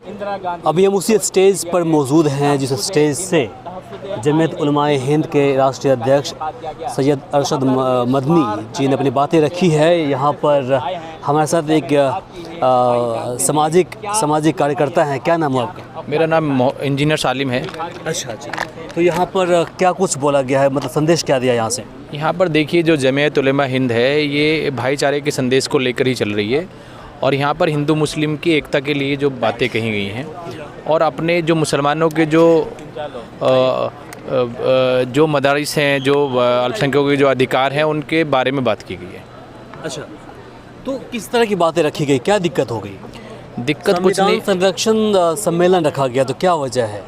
अभी हम उसी स्टेज पर मौजूद हैं जिस स्टेज से जमीयत उलमाए हिंद के राष्ट्रीय अध्यक्ष सैयद अरशद मदनी जी ने अपनी बातें रखी है। यहाँ पर हमारे साथ एक सामाजिक कार्यकर्ता हैं। क्या नाम है आपका? मेरा नाम इंजीनियर सालिम है। अच्छा जी। तो यहाँ पर क्या कुछ बोला गया है, मतलब संदेश क्या दिया यहाँ से? यहाँ पर देखिए, जो जमीयत उलमा हिंद है ये भाईचारे के संदेश को लेकर ही चल रही है और यहाँ पर हिंदू मुस्लिम की एकता के लिए जो बातें कही गई हैं और अपने जो मुसलमानों के जो मदारिस हैं, जो अल्पसंख्यकों के जो अधिकार हैं, उनके बारे में बात की गई है। अच्छा, तो किस तरह की बातें रखी गई? क्या दिक्कत हो गई? दिक्कत कुछ नहीं। संरक्षण सम्मेलन रखा गया, तो क्या वजह है?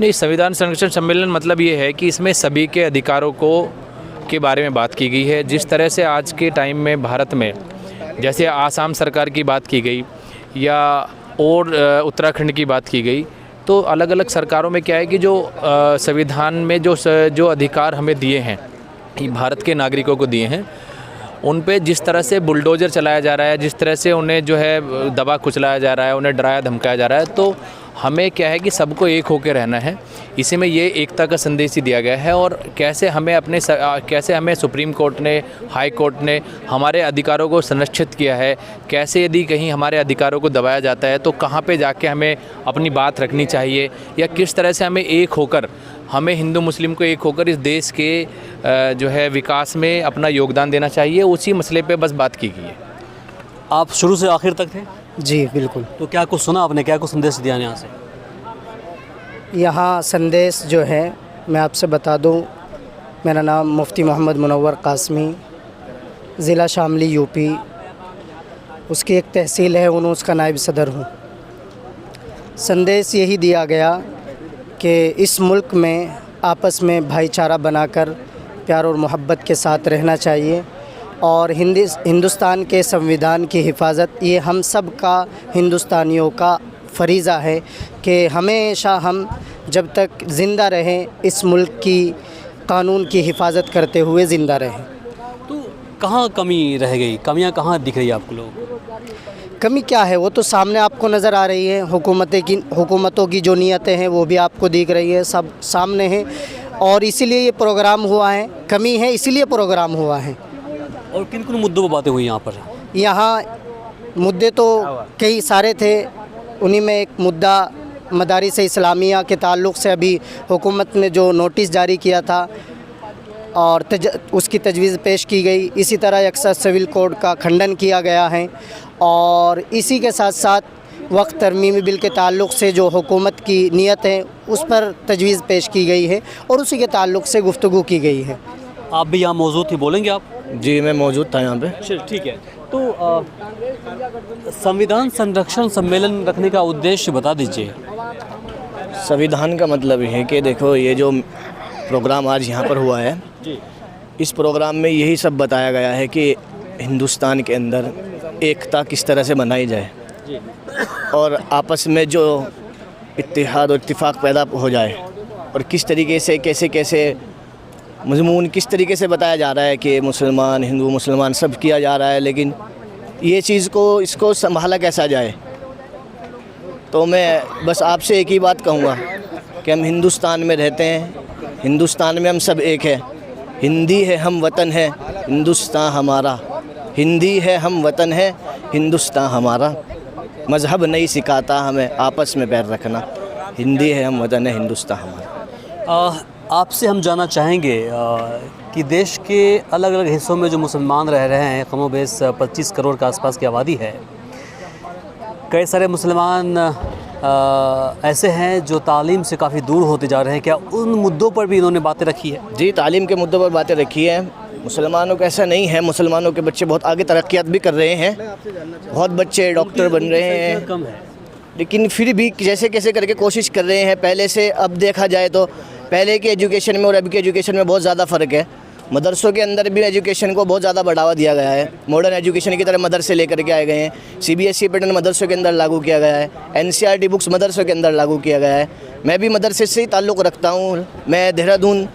नहीं, संविधान संरक्षण सम्मेलन मतलब ये है कि इसमें सभी के अधिकारों के बारे में बात की गई है। जिस तरह से आज के टाइम में भारत में जैसे आसाम सरकार की बात की गई या और उत्तराखंड की बात की गई, तो अलग अलग सरकारों में क्या है कि जो संविधान में जो अधिकार हमें दिए हैं, भारत के नागरिकों को दिए हैं, उन पे जिस तरह से बुलडोज़र चलाया जा रहा है, जिस तरह से उन्हें जो है दबा कुचलाया जा रहा है, उन्हें डराया धमकाया जा रहा है, तो हमें क्या है कि सबको एक होकर रहना है। इसी में ये एकता का संदेश ही दिया गया है। और कैसे हमें सुप्रीम कोर्ट ने, हाई कोर्ट ने हमारे अधिकारों को संरक्षित किया है, कैसे यदि कहीं हमारे अधिकारों को दबाया जाता है तो कहाँ पे जाके हमें अपनी बात रखनी चाहिए, या किस तरह से हमें हिंदू मुस्लिम को एक होकर इस देश के जो है विकास में अपना योगदान देना चाहिए, उसी मसले पे बस बात की गई है। आप शुरू से आखिर तक थे? जी बिल्कुल। तो क्या कुछ सुना आपने, क्या कुछ संदेश दिया यहाँ से? यहाँ संदेश जो है मैं आपसे बता दूँ, मेरा नाम मुफ्ती मोहम्मद मुनव्वर कासमी, ज़िला शामली यूपी, उसकी एक तहसील है उनूस का नायब सदर हूँ। संदेश यही दिया गया कि इस मुल्क में आपस में भाईचारा बनाकर प्यार और मोहब्बत के साथ रहना चाहिए और हिंदुस्तान के संविधान की हिफाजत ये हम सब का, हिंदुस्तानियों का फ़रीज़ा है कि हमेशा हम जब तक ज़िंदा रहें इस मुल्क की कानून की हिफाजत करते हुए ज़िंदा रहें। तो कहाँ कमी रह गई? कमियाँ कहाँ दिख रही है आपको लोग? कमी क्या है वो तो सामने आपको नज़र आ रही है। हुकूमतों की जो नीयतें हैं वो भी आपको दिख रही है, सब सामने हैं और इसीलिए ये प्रोग्राम हुआ है। कमी है इसीलिए प्रोग्राम हुआ है। और किन किन मुद्दों पर बातें हुई यहाँ पर? यहाँ मुद्दे तो कई सारे थे, उन्हीं में एक मुद्दा मदारिस इस्लामिया के ताल्लुक़ से अभी हुकूमत ने जो नोटिस जारी किया था और उसकी तजवीज़ पेश की गई। इसी तरह अक्सर सिविल कोड का खंडन किया गया है और इसी के साथ साथ वक्त तरमीमी बिल के ताल्लुक़ से जो हुकूमत की नीयत है उस पर तजवीज़ पेश की गई है और उसी के ताल्लुक़ से गुफ्तगू की गई है। आप भी यहाँ मौजूद थे, बोलेंगे आप? जी मैं मौजूद था यहाँ पे। चल ठीक है। तो संविधान संरक्षण सम्मेलन रखने का उद्देश्य बता दीजिए। संविधान का मतलब है कि देखो, ये जो प्रोग्राम आज यहाँ पर हुआ है, इस प्रोग्राम में यही सब बताया गया है कि हिंदुस्तान के अंदर एकता किस तरह से बनाई जाए और आपस में जो इत्तेहाद और इत्तिफाक पैदा हो जाए और किस तरीके से कैसे मज़मून किस तरीके से बताया जा रहा है कि मुसलमान हिंदू मुसलमान सब किया जा रहा है, लेकिन ये चीज़ को इसको संभाला कैसा जाए। तो मैं बस आपसे एक ही बात कहूँगा कि हम हिंदुस्तान में रहते हैं, हिंदुस्तान में हम सब एक है। हिंदी है हम वतन है हिंदुस्तान हमारा, हिंदी है हम वतन है हिंदुस्तान हमारा, मज़हब नहीं सिखाता हमें आपस में पैर रखना, हिंदी है हम वतन है हिंदुस्तान हमारा। आपसे हम जानना चाहेंगे कि देश के अलग अलग हिस्सों में जो मुसलमान रह रहे हैं, कमोबेश 25 करोड़ के आसपास की आबादी है, कई सारे मुसलमान ऐसे हैं जो तालीम से काफ़ी दूर होते जा रहे हैं। क्या उन मुद्दों पर भी इन्होंने बातें रखी है? जी, तालीम के मुद्दों पर बातें रखी है। मुसलमानों का ऐसा नहीं है, मुसलमानों के बच्चे बहुत आगे तरक्यात भी कर रहे हैं, बहुत बच्चे डॉक्टर बन रहे हैं, कम है लेकिन फिर भी जैसे कैसे करके कोशिश कर रहे हैं। पहले से अब देखा जाए तो पहले के एजुकेशन में और अभी के एजुकेशन में बहुत ज़्यादा फ़र्क है। मदरसों के अंदर भी एजुकेशन को बहुत ज़्यादा बढ़ावा दिया गया है, मॉडर्न एजुकेशन की तरह मदरसे लेकर के आए गए हैं। सीबीएसई पैटर्न मदरसों के अंदर लागू किया गया है, एनसीईआरटी बुक्स मदरसों के अंदर लागू किया गया है। मैं भी मदरसे से ही ताल्लुक़ रखता हूँ, मैं देहरादून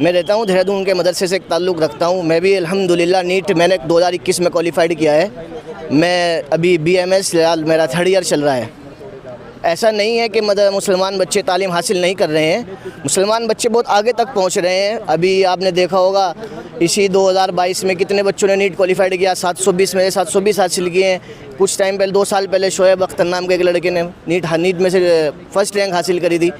में रहता हूँ, देहरादून के मदरसे से ताल्लुक़ रखता हूँ। मैं भी अल्हम्दुलिल्लाह नीट मैंने 2021 में क्वालिफाइड किया है। मैं अभी BMS मेरा 3rd ईयर चल रहा है। ऐसा नहीं है कि मुसलमान बच्चे तालीम हासिल नहीं कर रहे हैं, मुसलमान बच्चे बहुत आगे तक पहुंच रहे हैं। अभी आपने देखा होगा इसी 2022 में कितने बच्चों ने नीट क्वालिफाइड किया, 720 में 720 हासिल किए हैं। कुछ टाइम पहले 2 साल पहले शोएब अख्तर नाम के एक लड़के ने नीट में से फर्स्ट रैंक हासिल करी थी,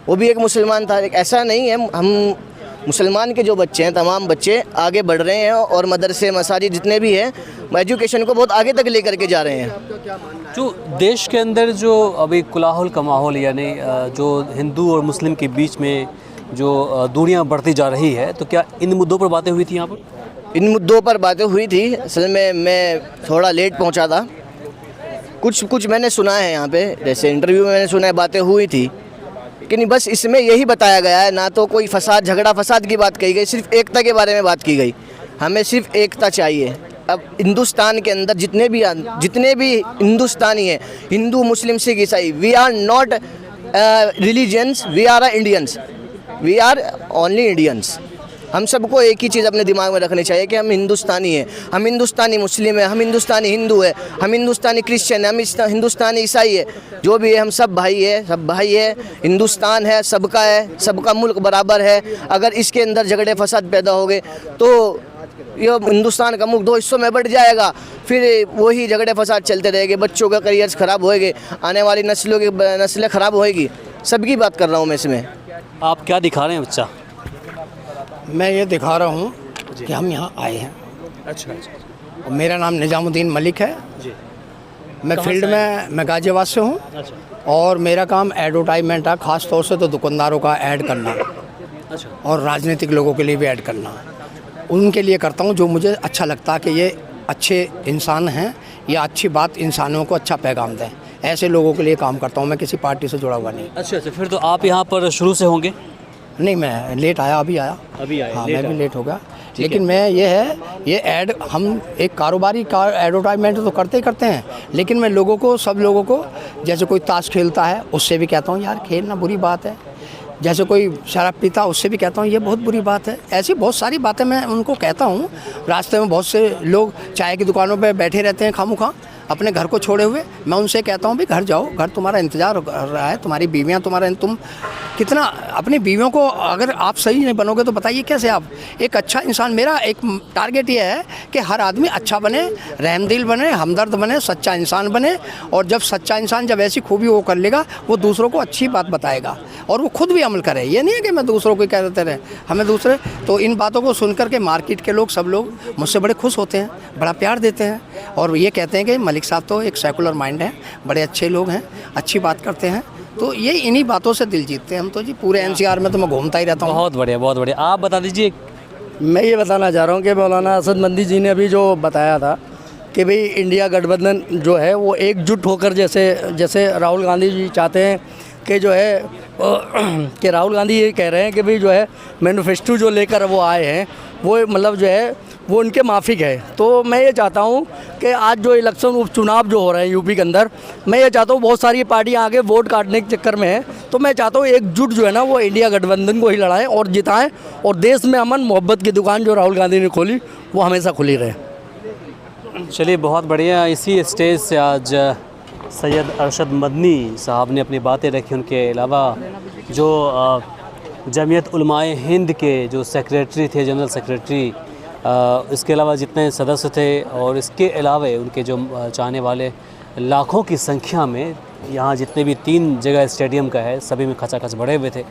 वो भी एक मुसलमान था। ऐसा नहीं है, हम मुसलमान के जो बच्चे हैं तमाम बच्चे आगे बढ़ रहे हैं और मदरसे मसाजिद जितने भी हैं एजुकेशन को बहुत आगे तक लेकर के जा रहे हैं। जो देश के अंदर जो अभी कोलाहल का माहौल यानी जो हिंदू और मुस्लिम के बीच में जो दूरियां बढ़ती जा रही है, तो क्या इन मुद्दों पर बातें हुई थी यहाँ पर? इन मुद्दों पर बातें हुई थी। असल में मैं थोड़ा लेट पहुँचा था। कुछ मैंने सुना है यहाँ पे, जैसे इंटरव्यू में मैंने सुना है बातें हुई थी, लेकिन बस इसमें यही बताया गया है, ना तो कोई फसाद झगड़ा फसाद की बात कही गई, सिर्फ एकता के बारे में बात की गई। हमें सिर्फ एकता चाहिए। अब हिंदुस्तान के अंदर जितने भी हिंदुस्तानी हैं, हिंदू मुस्लिम सिख ईसाई, we are not religions, we are Indians, we are only Indians. हम सबको एक ही चीज़ अपने दिमाग में रखनी चाहिए कि हम हिंदुस्तानी हैं, हम हिंदुस्तानी मुस्लिम हैं, हम हिंदुस्तानी हिंदू है, हम हिंदुस्तानी क्रिश्चियन है, हम हिंदुस्तानी ईसाई है, जो भी है हम सब भाई है, सब भाई है। हिंदुस्तान है, सबका मुल्क बराबर है। अगर इसके अंदर झगड़े फसाद पैदा हो गए तो ये हिंदुस्तान का मुल्क 2 हिस्सों में बढ़ जाएगा, फिर वही झगड़े फसाद चलते रहेंगे, बच्चों का करियर्स ख़राब होएंगे, आने वाली नस्लें ख़राब होएगी। सबकी बात कर रहा हूँ मैं इसमें। आप क्या दिखा रहे हैं बच्चा? मैं ये दिखा रहा हूँ कि हम यहाँ आए हैं। अच्छा। और मेरा नाम निजामुद्दीन मलिक है जी। मैं फील्ड में मैं गाजियाबाद से हूँ। अच्छा। और मेरा काम एडवर्टाइजमेंट है, ख़ास तौर से तो दुकानदारों का ऐड करना अच्छा। और राजनीतिक लोगों के लिए भी ऐड करना। उनके लिए करता हूँ जो मुझे अच्छा लगता है कि ये अच्छे इंसान हैं या अच्छी बात इंसानों को अच्छा पैगाम दें, ऐसे लोगों के लिए काम करता हूँ। मैं किसी पार्टी से जुड़ा हुआ नहीं। अच्छा, फिर तो आप यहाँ पर शुरू से होंगे? नहीं, मैं लेट आया, अभी आया। हाँ, मैं भी लेट हो गया। लेकिन मैं ये ऐड हम एक कारोबारी का एडवर्टाइजमेंट तो करते ही करते हैं, लेकिन मैं सब लोगों को जैसे कोई ताश खेलता है उससे भी कहता हूँ यार खेलना बुरी बात है, जैसे कोई शराब पीता उससे भी कहता हूँ ये बहुत बुरी बात है। ऐसी बहुत सारी बातें मैं उनको कहता हूँ। रास्ते में बहुत से लोग चाय की दुकानों पे बैठे रहते हैं खामोखा अपने घर को छोड़े हुए, मैं उनसे कहता हूँ भी घर जाओ, घर तुम्हारा इंतज़ार कर रहा है, तुम्हारी बीवियाँ तुम कितना अपनी बीवियों को अगर आप सही नहीं बनोगे तो बताइए कैसे आप एक अच्छा इंसान। मेरा एक टारगेट ये है कि हर आदमी अच्छा बने, रहमदिल बने, हमदर्द बने, सच्चा इंसान बने। और जब सच्चा इंसान जब ऐसी खूबी वो कर लेगा वो दूसरों को अच्छी बात बताएगा और वो खुद भी अमल करे। ये नहीं है कि मैं दूसरों को कह देते रहे, हमें दूसरे तो इन बातों को सुन करके मार्केट के लोग सब लोग मुझसे बड़े खुश होते हैं, बड़ा प्यार देते हैं और ये कहते हैं कि मलिक साहब तो एक सेकुलर माइंड है, बड़े अच्छे लोग हैं, अच्छी बात करते हैं। तो ये इन्हीं बातों से दिल जीतते हैं हम तो जी। पूरे एनसीआर में तो मैं घूमता ही रहता हूँ। बहुत बढ़िया, बहुत बढ़िया। आप बता दीजिए। मैं ये बताना चाह रहा हूँ कि मौलाना असद मंदी जी ने अभी जो बताया था कि भाई इंडिया गठबंधन जो है वो एकजुट होकर जैसे राहुल गांधी जी चाहते हैं कि जो है कि राहुल गांधी ये कह रहे हैं कि भाई जो है मैनिफेस्टो जो लेकर वो आए हैं वो मतलब जो है वो उनके माफिक है। तो मैं ये चाहता हूँ कि आज जो इलेक्शन उपचुनाव जो हो रहे हैं यूपी के अंदर, मैं ये चाहता हूँ बहुत सारी पार्टियाँ आगे वोट काटने के चक्कर में है, तो मैं चाहता हूँ एकजुट जो है ना वो इंडिया गठबंधन को ही लड़ाएं और जिताएं और देश में अमन मोहब्बत की दुकान जो राहुल गांधी ने खोली वो हमेशा खुली रहे। चलिए, बहुत बढ़िया। इसी स्टेज से आज सैयद अरशद मदनी साहब ने अपनी बातें रखी। उनके अलावा जो जमीयत उलमाए हिंद के जो सेक्रेटरी थे, जनरल सेक्रेटरी, इसके अलावा जितने सदस्य थे और इसके अलावा उनके जो चाहने वाले लाखों की संख्या में यहाँ जितने भी 3 जगह स्टेडियम का है सभी में खचाखच बढ़े हुए थे।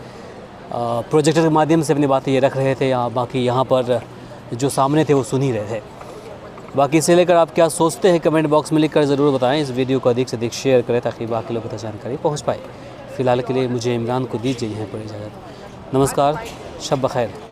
प्रोजेक्टर के माध्यम से अपनी बातें ये रख रहे थे। बाकी यहाँ पर जो सामने थे वो सुन ही रहे थे। बाकी इसे लेकर आप क्या सोचते हैं कमेंट बॉक्स में लिखकर ज़रूर बताएं। इस वीडियो को अधिक से अधिक शेयर करें ताकि बाकी लोगों तक जानकारी पहुँच पाए। फ़िलहाल के लिए मुझे इमरान को दीजिए यहाँ पर इजाज़त। नमस्कार, शब बखैर।